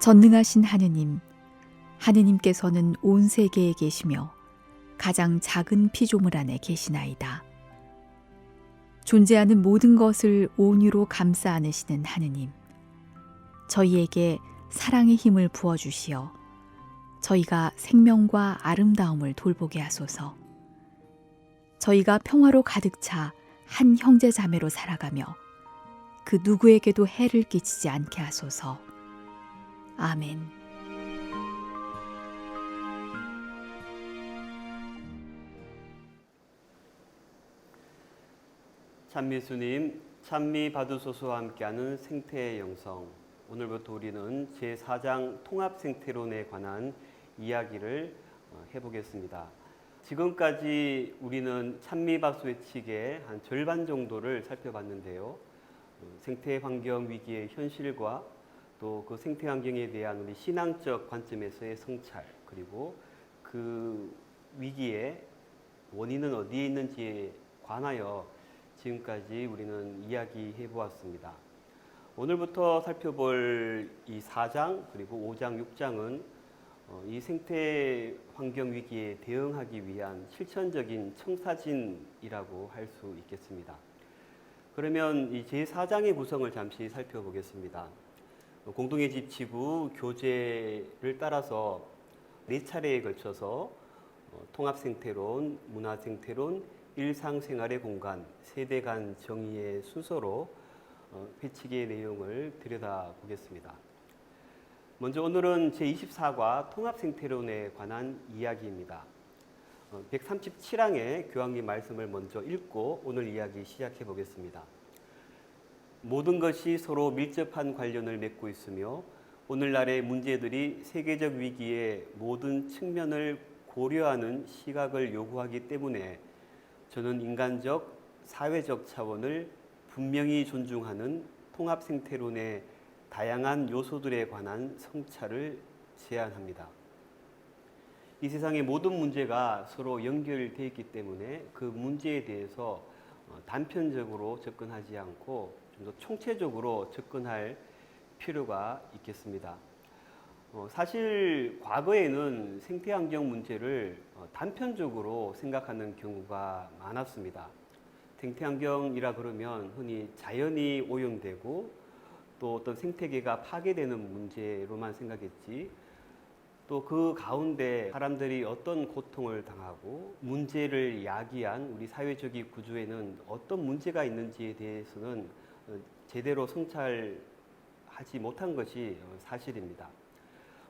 전능하신 하느님, 하느님께서는 온 세계에 계시며 가장 작은 피조물 안에 계시나이다. 존재하는 모든 것을 온유로 감싸 안으시는 하느님, 저희에게 사랑의 힘을 부어주시어 저희가 생명과 아름다움을 돌보게 하소서. 저희가 평화로 가득 차 한 형제 자매로 살아가며 그 누구에게도 해를 끼치지 않게 하소서. 아멘. 찬미수님, 찬미 받으소서와 함께하는 생태의 영성. 오늘부터 우리는 제4장 통합생태론에 관한 이야기를 해보겠습니다. 지금까지 우리는 찬미박수 외치기의 한 절반 정도를 살펴봤는데요. 생태환경 위기의 현실과 또 그 생태환경에 대한 우리 신앙적 관점에서의 성찰, 그리고 그 위기의 원인은 어디에 있는지에 관하여 지금까지 우리는 이야기해 보았습니다. 오늘부터 살펴볼 이 4장 그리고 5장, 6장은 이 생태 환경 위기에 대응하기 위한 실천적인 청사진이라고 할 수 있겠습니다. 그러면 이 제4장의 구성을 잠시 살펴보겠습니다. 공동의 집 지구 교재를 따라서 4차례에 걸쳐서 통합생태론, 문화생태론, 일상생활의 공간, 세대 간 정의의 순서로 회칙의 내용을 들여다보겠습니다. 먼저 오늘은 제24과 통합생태론에 관한 이야기입니다. 137항의 교황님 말씀을 먼저 읽고 오늘 이야기 시작해 보겠습니다. 모든 것이 서로 밀접한 관련을 맺고 있으며 오늘날의 문제들이 세계적 위기의 모든 측면을 고려하는 시각을 요구하기 때문에 저는 인간적, 사회적 차원을 분명히 존중하는 통합생태론의 다양한 요소들에 관한 성찰을 제안합니다. 이 세상의 모든 문제가 서로 연결되어 있기 때문에 그 문제에 대해서 단편적으로 접근하지 않고 좀 더 총체적으로 접근할 필요가 있겠습니다. 사실 과거에는 생태환경 문제를 단편적으로 생각하는 경우가 많았습니다. 생태환경이라 그러면 흔히 자연이 오염되고 또 어떤 생태계가 파괴되는 문제로만 생각했지, 또 그 가운데 사람들이 어떤 고통을 당하고 문제를 야기한 우리 사회적인 구조에는 어떤 문제가 있는지에 대해서는 제대로 성찰하지 못한 것이 사실입니다.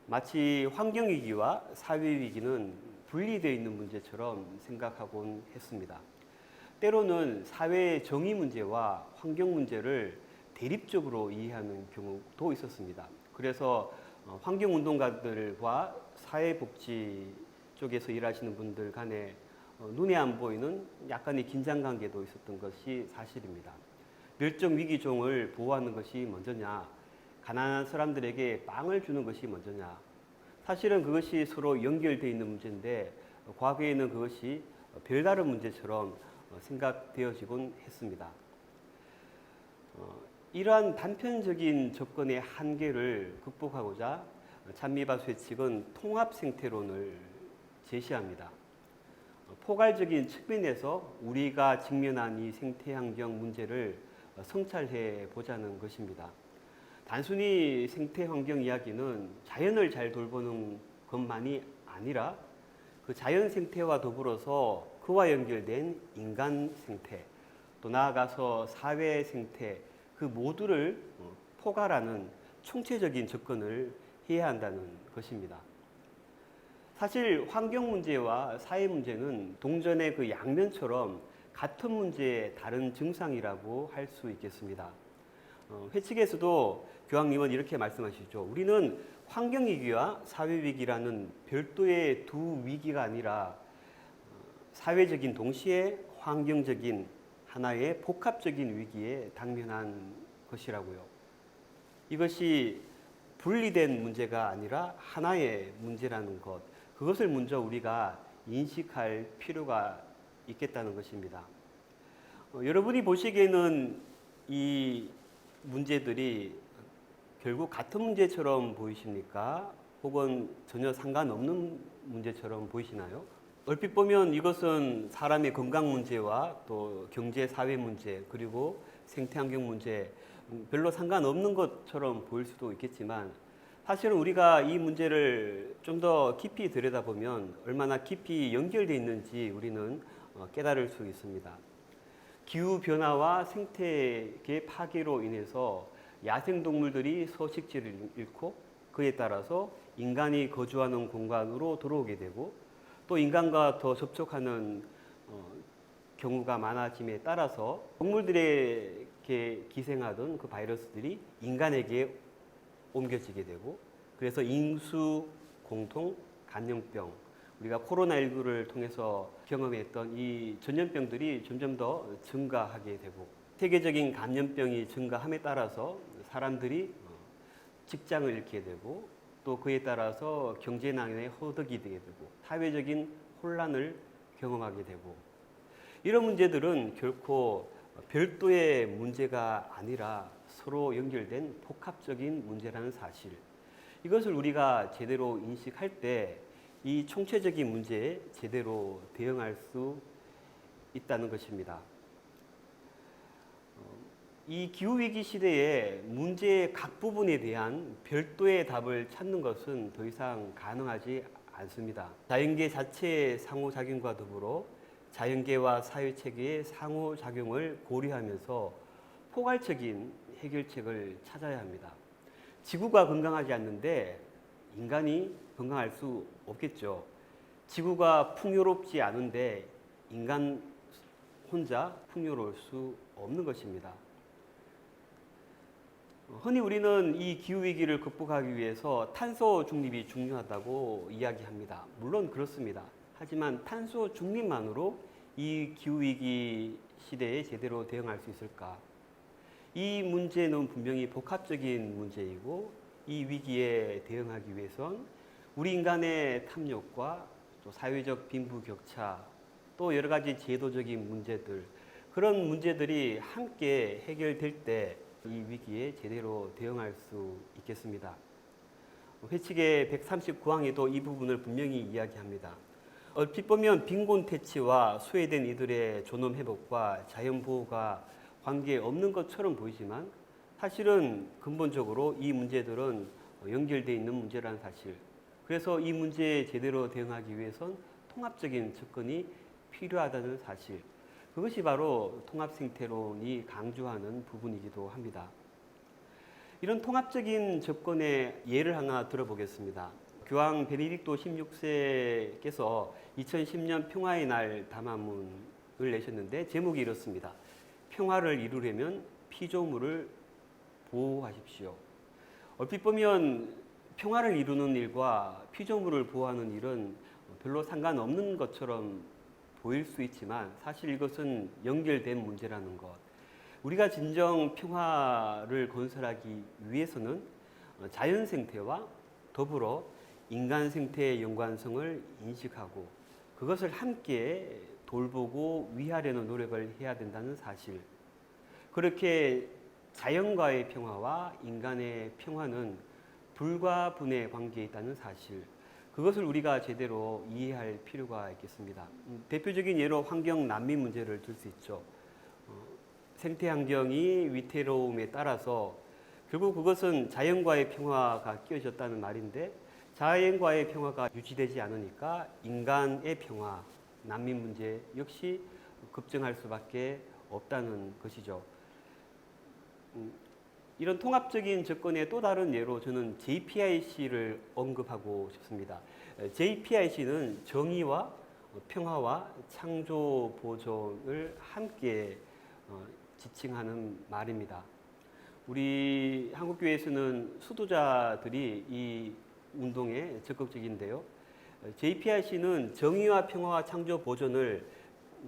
마치 환경위기와 사회위기는 분리되어 있는 문제처럼 생각하곤 했습니다. 때로는 사회의 정의 문제와 환경 문제를 대립적으로 이해하는 경우도 있었습니다. 그래서 환경운동가들과 사회복지 쪽에서 일하시는 분들 간에 눈에 안 보이는 약간의 긴장관계도 있었던 것이 사실입니다. 멸종위기종을 보호하는 것이 먼저냐, 가난한 사람들에게 빵을 주는 것이 먼저냐, 사실은 그것이 서로 연결되어 있는 문제인데 과거에는 그것이 별다른 문제처럼 생각되어지곤 했습니다. 이러한 단편적인 접근의 한계를 극복하고자 찬미박수 회칙은 통합생태론을 제시합니다. 포괄적인 측면에서 우리가 직면한 이 생태환경 문제를 성찰해 보자는 것입니다. 단순히 생태환경 이야기는 자연을 잘 돌보는 것만이 아니라 그 자연 생태와 더불어서 그와 연결된 인간 생태, 또 나아가서 사회 생태, 그 모두를 포괄하는 총체적인 접근을 해야 한다는 것입니다. 사실 환경 문제와 사회 문제는 동전의 그 양면처럼 같은 문제의 다른 증상이라고 할 수 있겠습니다. 회칙에서도 교황님은 이렇게 말씀하시죠. 우리는 환경위기와 사회위기라는 별도의 두 위기가 아니라 사회적인 동시에 환경적인 하나의 복합적인 위기에 당면한 것이라고요. 이것이 분리된 문제가 아니라 하나의 문제라는 것, 그것을 먼저 우리가 인식할 필요가 있겠다는 것입니다. 여러분이 보시기에는 이 문제들이 결국 같은 문제처럼 보이십니까? 혹은 전혀 상관없는 문제처럼 보이시나요? 얼핏 보면 이것은 사람의 건강 문제와 또 경제, 사회 문제, 그리고 생태환경 문제, 별로 상관없는 것처럼 보일 수도 있겠지만 사실은 우리가 이 문제를 좀 더 깊이 들여다보면 얼마나 깊이 연결되어 있는지 우리는 깨달을 수 있습니다. 기후변화와 생태계 파괴로 인해서 야생동물들이 서식지를 잃고 그에 따라서 인간이 거주하는 공간으로 들어오게 되고 또 인간과 더 접촉하는 경우가 많아짐에 따라서 동물들에게 기생하던 그 바이러스들이 인간에게 옮겨지게 되고 그래서 인수 공통 감염병, 우리가 코로나19를 통해서 경험했던 이 전염병들이 점점 더 증가하게 되고 세계적인 감염병이 증가함에 따라서 사람들이 직장을 잃게 되고 또 그에 따라서 경제난에 허덕이 되게 되고 사회적인 혼란을 경험하게 되고 이런 문제들은 결코 별도의 문제가 아니라 서로 연결된 복합적인 문제라는 사실, 이것을 우리가 제대로 인식할 때 이 총체적인 문제에 제대로 대응할 수 있다는 것입니다. 이 기후위기 시대에 문제의 각 부분에 대한 별도의 답을 찾는 것은 더 이상 가능하지 않습니다. 자연계 자체의 상호작용과 더불어 자연계와 사회체계의 상호작용을 고려하면서 포괄적인 해결책을 찾아야 합니다. 지구가 건강하지 않는데 인간이 건강할 수 없겠죠. 지구가 풍요롭지 않은데 인간 혼자 풍요로울 수 없는 것입니다. 흔히 우리는 이 기후위기를 극복하기 위해서 탄소 중립이 중요하다고 이야기합니다. 물론 그렇습니다. 하지만 탄소 중립만으로 이 기후위기 시대에 제대로 대응할 수 있을까? 이 문제는 분명히 복합적인 문제이고 이 위기에 대응하기 위해선 우리 인간의 탐욕과 또 사회적 빈부격차 또 여러 가지 제도적인 문제들, 그런 문제들이 함께 해결될 때 이 위기에 제대로 대응할 수 있겠습니다. 회칙의 139항에도 이 부분을 분명히 이야기합니다. 얼핏 보면 빈곤 퇴치와 소외된 이들의 존엄 회복과 자연 보호가 관계없는 것처럼 보이지만 사실은 근본적으로 이 문제들은 연결되어 있는 문제라는 사실. 그래서 이 문제에 제대로 대응하기 위해선 통합적인 접근이 필요하다는 사실. 그것이 바로 통합생태론이 강조하는 부분이기도 합니다. 이런 통합적인 접근의 예를 하나 들어보겠습니다. 교황 베네딕토 16세께서 2010년 평화의 날 담화문을 내셨는데 제목이 이렇습니다. 평화를 이루려면 피조물을 보호하십시오. 얼핏 보면 평화를 이루는 일과 피조물을 보호하는 일은 별로 상관없는 것처럼 보일 수 있지만 사실 이것은 연결된 문제라는 것. 우리가 진정 평화를 건설하기 위해서는 자연 생태와 더불어 인간 생태의 연관성을 인식하고 그것을 함께 돌보고 위하려는 노력을 해야 된다는 사실. 그렇게 자연과의 평화와 인간의 평화는 불과 분의 관계에 있다는 사실. 그것을 우리가 제대로 이해할 필요가 있겠습니다. 대표적인 예로 환경 난민 문제를 들 수 있죠. 생태 환경이 위태로움에 따라서 결국 그것은 자연과의 평화가 끼어졌다는 말인데 자연과의 평화가 유지되지 않으니까 인간의 평화, 난민 문제 역시 급증할 수밖에 없다는 것이죠. 이런 통합적인 접근의 또 다른 예로 저는 JPIC를 언급하고 싶습니다. JPIC는 정의와 평화와 창조 보존을 함께 지칭하는 말입니다. 우리 한국교회에서는 수도자들이 이 운동에 적극적인데요. JPIC는 정의와 평화와 창조 보존을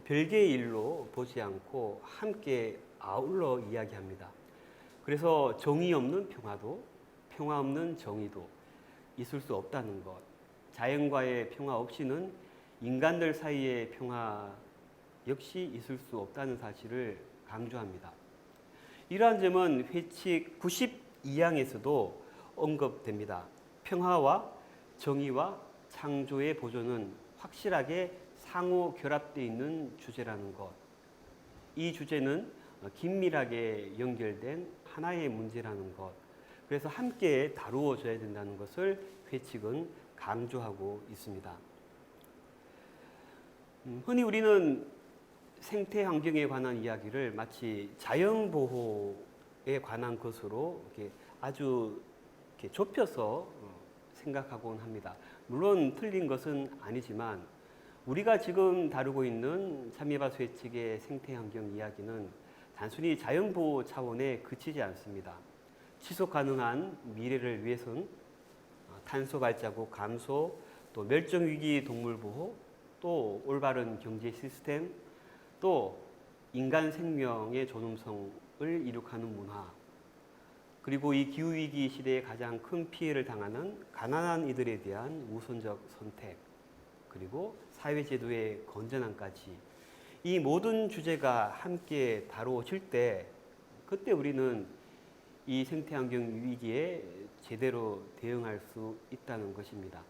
별개의 일로 보지 않고 함께 아울러 이야기합니다. 그래서 정의 없는 평화도 평화 없는 정의도 있을 수 없다는 것. 자연과의 평화 없이는 인간들 사이의 평화 역시 있을 수 없다는 사실을 강조합니다. 이러한 점은 회칙 2장에서도 언급됩니다. 평화와 정의와 창조의 보존은 확실하게 상호 결합되어 있는 주제라는 것. 이 주제는 긴밀하게 연결된 하나의 문제라는 것. 그래서 함께 다루어져야 된다는 것을 회칙은 강조하고 있습니다. 흔히 우리는 생태 환경에 관한 이야기를 마치 자연 보호에 관한 것으로 아주 좁혀서 생각하곤 합니다. 물론 틀린 것은 아니지만 우리가 지금 다루고 있는 참미밭 회칙의 생태 환경 이야기는 단순히 자연 보호 차원에 그치지 않습니다. 지속 가능한 미래를 위해서는 탄소 발자국 감소, 또 멸종 위기 동물 보호, 또 올바른 경제 시스템, 또 인간 생명의 존엄성을 이룩하는 문화, 그리고 이 기후위기 시대에 가장 큰 피해를 당하는 가난한 이들에 대한 우선적 선택, 그리고 사회제도의 건전함까지 이 모든 주제가 함께 다루어질 때 그때 우리는 이 생태환경 위기에 제대로 대응할 수 있다는 것입니다.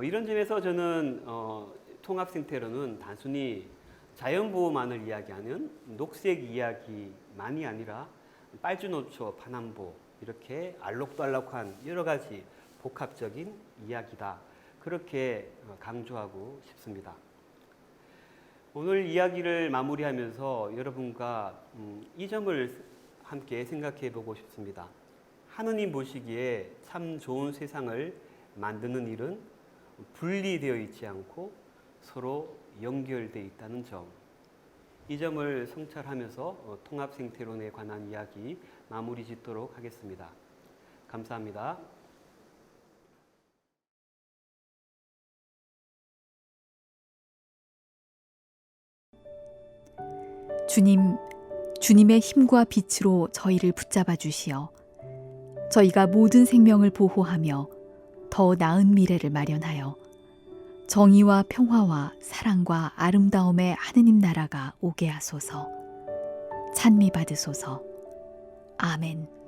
이런 점에서 저는 통합생태론은 단순히 자연보호만을 이야기하는 녹색 이야기만이 아니라 빨주노초, 파남보 이렇게 알록달록한 여러 가지 복합적인 이야기다. 그렇게 강조하고 싶습니다. 오늘 이야기를 마무리하면서 여러분과 이 점을 함께 생각해 보고 싶습니다. 하느님 보시기에 참 좋은 세상을 만드는 일은 분리되어 있지 않고 서로 연결되어 있다는 점. 이 점을 성찰하면서 통합생태론에 관한 이야기 마무리 짓도록 하겠습니다. 감사합니다. 주님의 힘과 빛으로 저희를 붙잡아 주시어 저희가 모든 생명을 보호하며 더 나은 미래를 마련하여 정의와 평화와 사랑과 아름다움의 하느님 나라가 오게 하소서. 찬미 받으소서. 아멘.